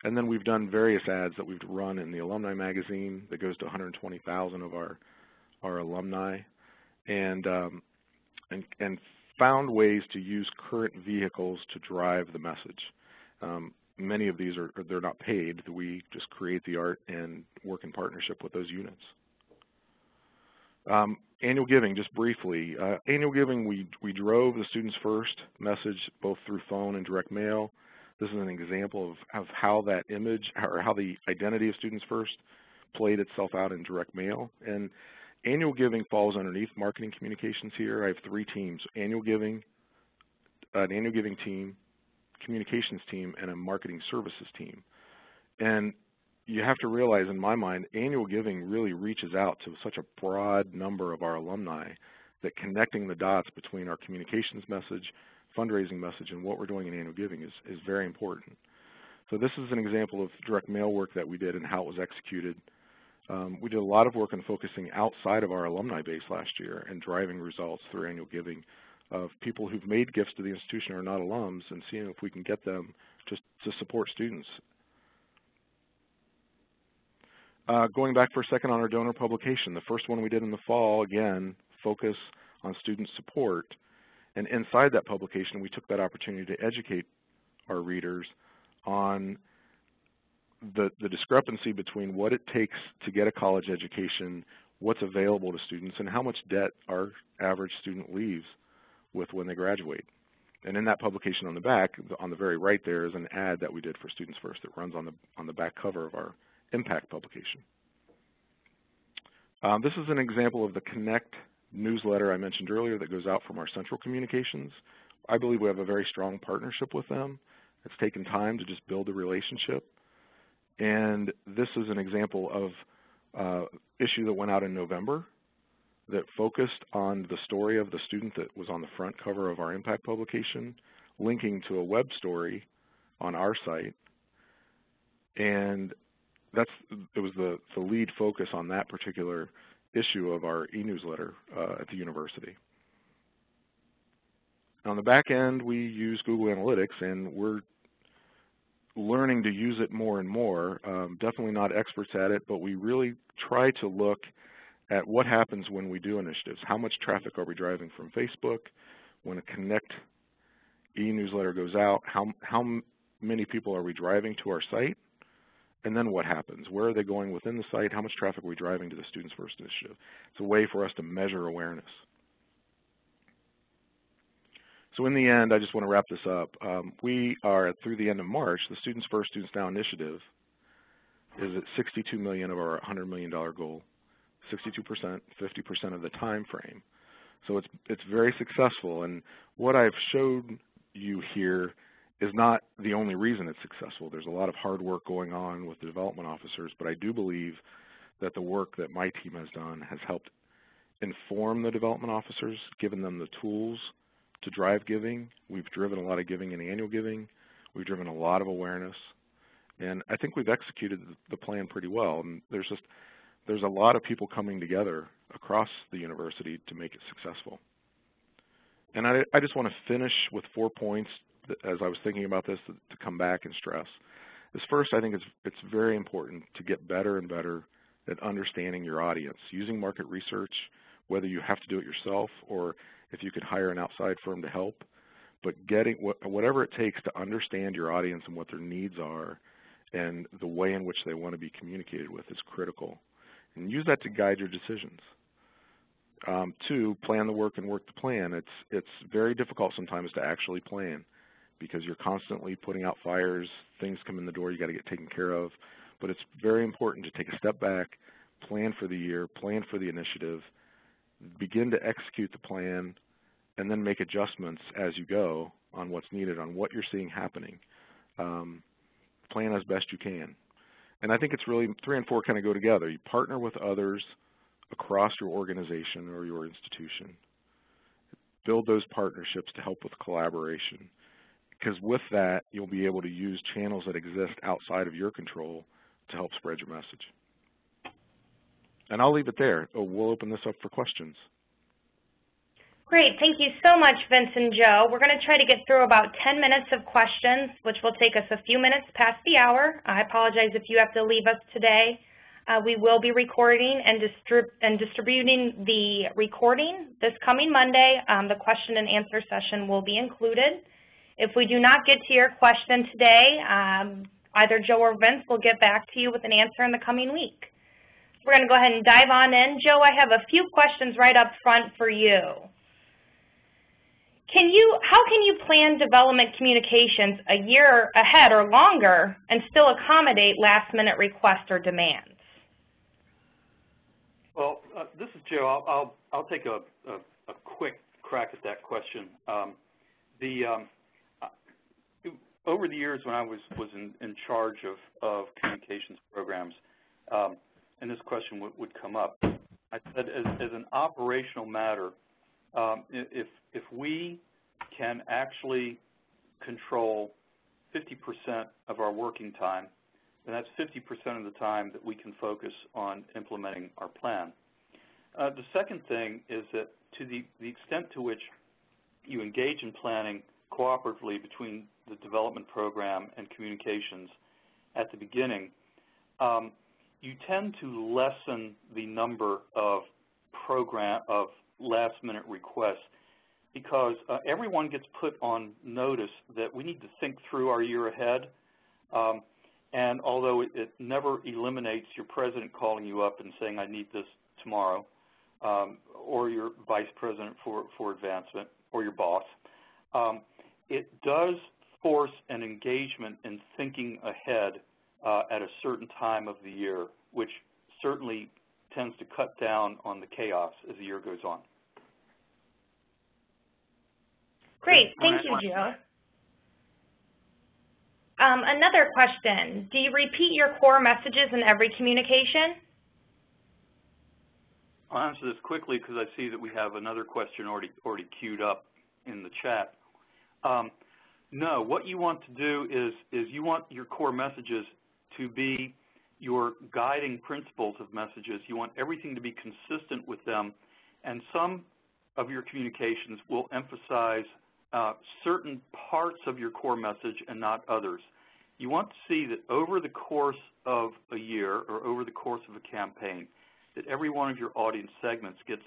And then we've done various ads that we've run in the alumni magazine that goes to 120,000 of our alumni, and found ways to use current vehicles to drive the message. Many of these they're not paid. We just create the art and work in partnership with those units. Annual giving, just briefly. Annual giving, we drove the Students First message both through phone and direct mail. This is an example of how that image, or how the identity of Students First played itself out in direct mail. And annual giving falls underneath marketing communications here. I have 3 teams: annual giving, an annual giving team, communications team, and a marketing services team. And you have to realize, in my mind, annual giving really reaches out to such a broad number of our alumni that connecting the dots between our communications message, fundraising message, and what we're doing in annual giving is very important. So this is an example of direct mail work that we did and how it was executed. We did a lot of work on focusing outside of our alumni base last year and driving results through annual giving of people who've made gifts to the institution or are not alums, and seeing if we can get them to support students. Going back for a second on our donor publication, the first one we did in the fall, again, focus on student support. And inside that publication, we took that opportunity to educate our readers on the discrepancy between what it takes to get a college education, what's available to students, and how much debt our average student leaves with when they graduate. And in that publication on the back, on the very right there, is an ad that we did for Students First that runs on the back cover of our impact publication. This is an example of the Connect newsletter I mentioned earlier that goes out from our central communications. I believe we have a very strong partnership with them. It's taken time to just build a relationship. And this is an example of issue that went out in November that focused on the story of the student that was on the front cover of our impact publication, linking to a web story on our site. And it was the lead focus on that particular issue of our e-newsletter at the university. On the back end, we use Google Analytics, and we're learning to use it more and more. Definitely not experts at it, but we really try to look at what happens when we do initiatives. How much traffic are we driving from Facebook? When a Connect e-newsletter goes out, how many people are we driving to our site? And then what happens? Where are they going within the site? How much traffic are we driving to the Students First initiative? It's a way for us to measure awareness. So in the end, I just want to wrap this up. We are, through the end of March, the Students First, Students Now initiative is at $62 million of our $100 million goal, 62%, 50% of the time frame. So it's very successful. And what I've showed you here is not the only reason it's successful. There's a lot of hard work going on with the development officers, but I do believe that the work that my team has done has helped inform the development officers, given them the tools to drive giving. We've driven a lot of giving in annual giving. We've driven a lot of awareness. And I think we've executed the plan pretty well. And there's a lot of people coming together across the university to make it successful. And I just want to finish with 4 points that, as I was thinking about this, to come back and stress. This first, I think it's very important to get better and better at understanding your audience, using market research, whether you have to do it yourself or if you could hire an outside firm to help, but getting whatever it takes to understand your audience and what their needs are and the way in which they want to be communicated with is critical. And use that to guide your decisions. 2, plan the work and work the plan. It's very difficult sometimes to actually plan because you're constantly putting out fires, things come in the door you got to get taken care of. But it's very important to take a step back, plan for the year, plan for the initiative, begin to execute the plan, and then make adjustments as you go on what's needed, on what you're seeing happening. Plan as best you can. And I think it's really 3 and 4 kind of go together. You partner with others across your organization or your institution. Build those partnerships to help with collaboration. Because with that, you'll be able to use channels that exist outside of your control to help spread your message. And I'll leave it there. We'll open this up for questions. Great. Thank you so much, Vince and Joe. We're going to try to get through about 10 minutes of questions, which will take us a few minutes past the hour. I apologize if you have to leave us today. We will be recording and distributing the recording this coming Monday. The question and answer session will be included. If we do not get to your question today, either Joe or Vince will get back to you with an answer in the coming week. We're going to go ahead and dive on in. Joe, I have a few questions right up front for you. How can you plan development communications a year ahead or longer and still accommodate last-minute requests or demands? Well, this is Joe. I'll take a quick crack at that question. Over the years when I was in charge of communications programs, and this question would come up, I said as an operational matter, if we can actually control 50% of our working time, then that's 50% of the time that we can focus on implementing our plan. The second thing is that to the extent to which you engage in planning cooperatively between the development program and communications at the beginning, you tend to lessen the number of last-minute requests because everyone gets put on notice that we need to think through our year ahead. And although it never eliminates your president calling you up and saying, I need this tomorrow, or your vice president for advancement, or your boss, it does force an engagement in thinking ahead at a certain time of the year, which certainly tends to cut down on the chaos as the year goes on. Great, thank you, Joe. Another question, do you repeat your core messages in every communication? I'll answer this quickly because I see that we have another question already queued up in the chat. No, what you want to do is you want your core messages to be your guiding principles of messages. You want everything to be consistent with them, and some of your communications will emphasize certain parts of your core message and not others. You want to see that over the course of a year or over the course of a campaign, that every one of your audience segments gets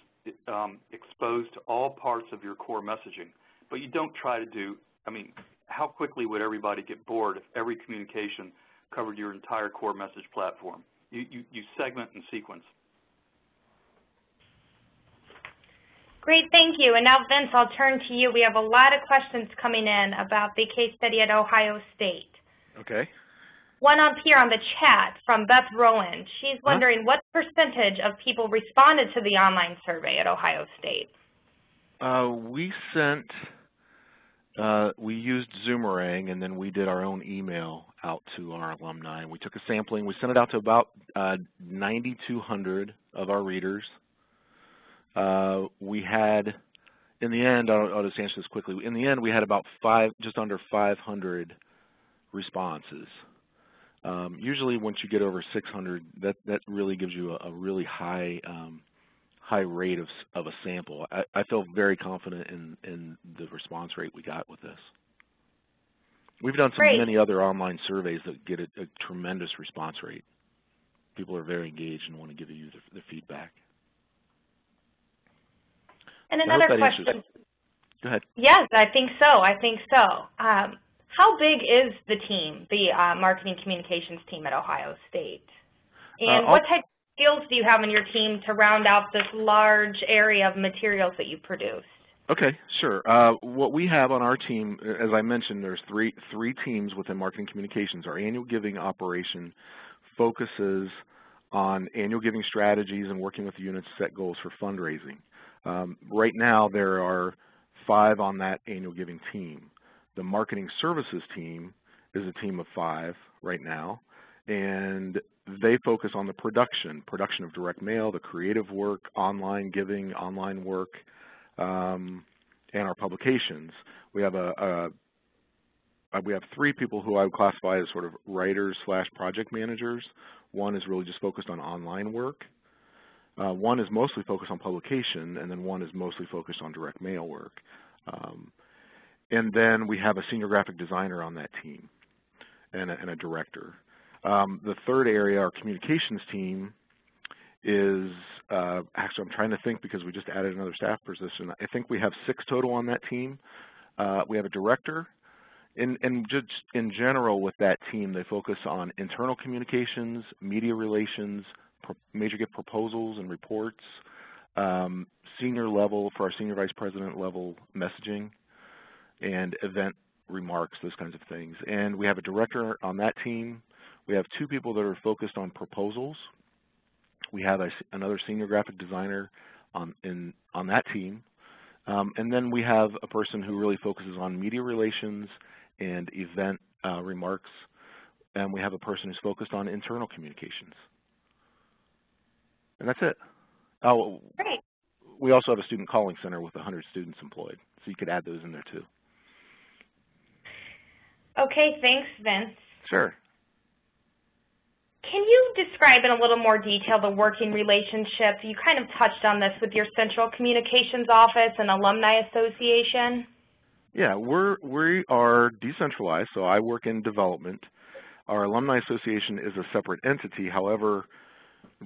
exposed to all parts of your core messaging. But you don't try to do, I mean, how quickly would everybody get bored if every communication covered your entire core message platform? You segment and sequence. Great, thank you. And now, Vince, I'll turn to you. We have a lot of questions coming in about the case study at Ohio State. Okay. One up here on the chat from Beth Rowan. She's wondering what percentage of people responded to the online survey at Ohio State? We used Zoomerang, and then we did our own email out to our alumni. We took a sampling. We sent it out to about 9,200 of our readers. We had, in the end, I'll just answer this quickly. In the end, we had about just under 500 responses. Usually, once you get over 600, that really gives you a really high rate of a sample. I feel very confident in the response rate we got with this. We've done many other online surveys that get a tremendous response rate. People are very engaged and want to give you the feedback. And another question. Go ahead. Yes, I think so. How big is the team, the marketing communications team at Ohio State? And what type of skills do you have in your team to round out this large area of materials that you produced? Okay, sure. What we have on our team, as I mentioned, there's three teams within marketing communications. Our annual giving operation focuses on annual giving strategies and working with the units to set goals for fundraising. Right now, there are 5 on that annual giving team. The marketing services team is a team of 5 right now, and they focus on the production of direct mail, the creative work, online giving, online work, and our publications. We have we have 3 people who I would classify as sort of writers/project managers. One is really just focused on online work. One is mostly focused on publication, and then one is mostly focused on direct mail work. And then we have a senior graphic designer on that team and a director. The third area, our communications team, is actually, I'm trying to think because we just added another staff position. I think we have 6 total on that team. We have a director. And just in general with that team, they focus on internal communications, media relations, major gift proposals and reports, senior level for our senior vice president level messaging, and event remarks, those kinds of things. And we have a director on that team. We have 2 people that are focused on proposals. We have another senior graphic designer on that team. And then we have a person who really focuses on media relations and event remarks. And we have a person who's focused on internal communications. And that's it. Oh, great. We also have a student calling center with 100 students employed, so you could add those in there too. Okay, thanks, Vince. Sure. Can you describe in a little more detail the working relationship? You kind of touched on this with your Central Communications Office and Alumni Association. Yeah, we are decentralized, so I work in development. Our Alumni Association is a separate entity. However,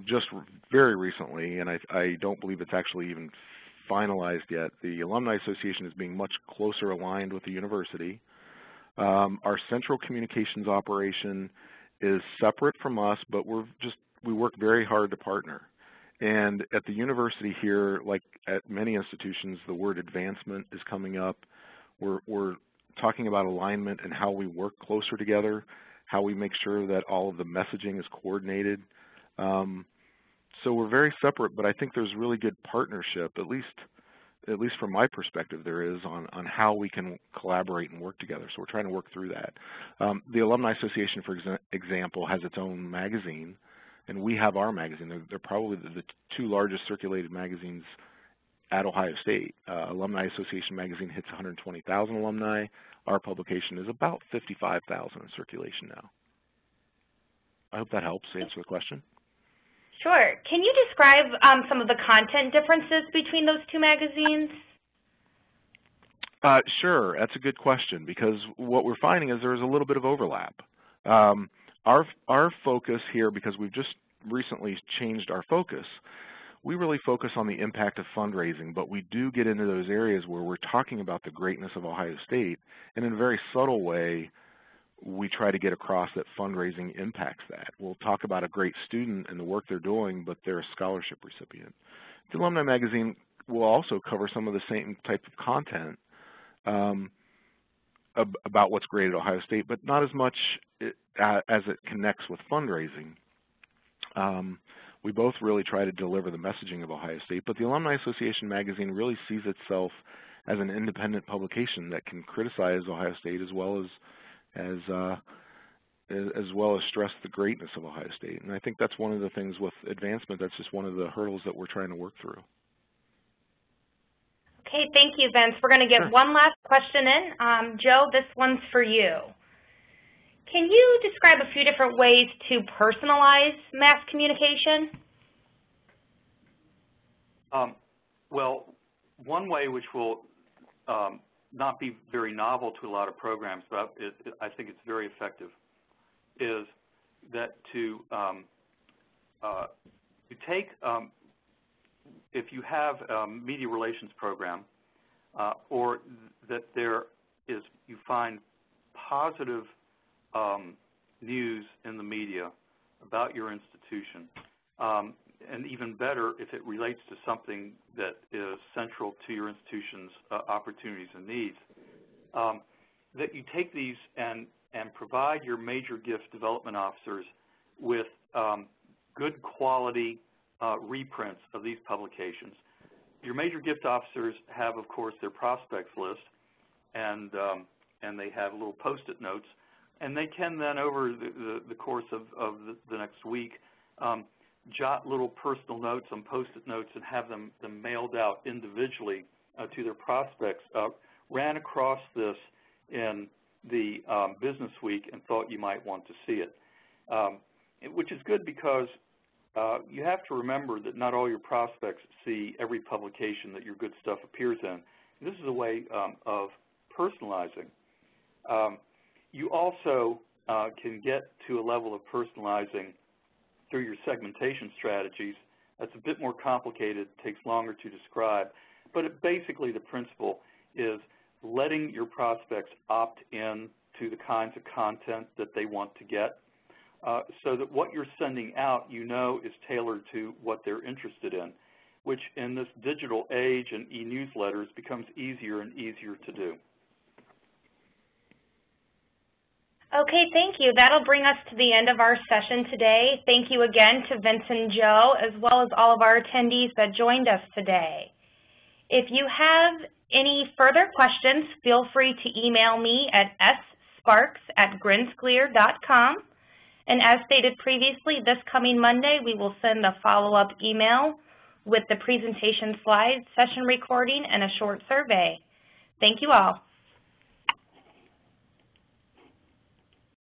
just very recently, and I don't believe it's actually even finalized yet, the Alumni Association is being much closer aligned with the university. Our Central Communications operation is separate from us, but we work very hard to partner. And at the university here, like at many institutions, the word advancement is coming up. We're talking about alignment and how we work closer together, how we make sure that all of the messaging is coordinated. So we're very separate, but I think there's really good partnership, at least from my perspective, there is on how we can collaborate and work together. So we're trying to work through that. The Alumni Association, for example, has its own magazine, and we have our magazine. They're probably the two largest circulated magazines at Ohio State. Alumni Association magazine hits 120,000 alumni. Our publication is about 55,000 in circulation now. I hope that helps answer the question. Sure. Can you describe some of the content differences between those two magazines? Sure. That's a good question, because what we're finding is there's a little bit of overlap. Our focus here, because we've just recently changed our focus, we really focus on the impact of fundraising, but we do get into those areas where we're talking about the greatness of Ohio State, and in a very subtle way, we try to get across that fundraising impacts that. We'll talk about a great student and the work they're doing, but they're a scholarship recipient. The Alumni Magazine will also cover some of the same type of content about what's great at Ohio State, but not as much as it connects with fundraising. We both really try to deliver the messaging of Ohio State, but the Alumni Association magazine really sees itself as an independent publication that can criticize Ohio State as well as stress the greatness of Ohio State. And I think that's one of the things with advancement, that's just one of the hurdles that we're trying to work through. Okay, thank you, Vince. We're going to get one last question in. Joe, this one's for you. Can you describe a few different ways to personalize mass communication? Well, one way which will not be very novel to a lot of programs, but I think it's very effective, is that to take, if you have a media relations program, or that you find positive news in the media about your institution, and even better if it relates to something that is central to your institution's opportunities and needs, that you take these and provide your major gift development officers with good quality reprints of these publications. Your major gift officers have, of course, their prospects list, and they have little Post-it notes, and they can then, over the course of the next week, jot little personal notes on Post-it notes and have them mailed out individually to their prospects. Ran across this in the business week and thought you might want to see it, which is good because you have to remember that not all your prospects see every publication that your good stuff appears in. This is a way of personalizing. You also can get to a level of personalizing through your segmentation strategies. That's a bit more complicated, takes longer to describe, but basically the principle is letting your prospects opt in to the kinds of content that they want to get, so that what you're sending out, is tailored to what they're interested in, which in this digital age and e-newsletters becomes easier and easier to do. Okay, thank you. That'll bring us to the end of our session today. Thank you again to Vince and Joe, as well as all of our attendees that joined us today. If you have any further questions, feel free to email me at ssparks@grinsclear.com. And as stated previously, this coming Monday, we will send a follow-up email with the presentation slides, session recording, and a short survey. Thank you all.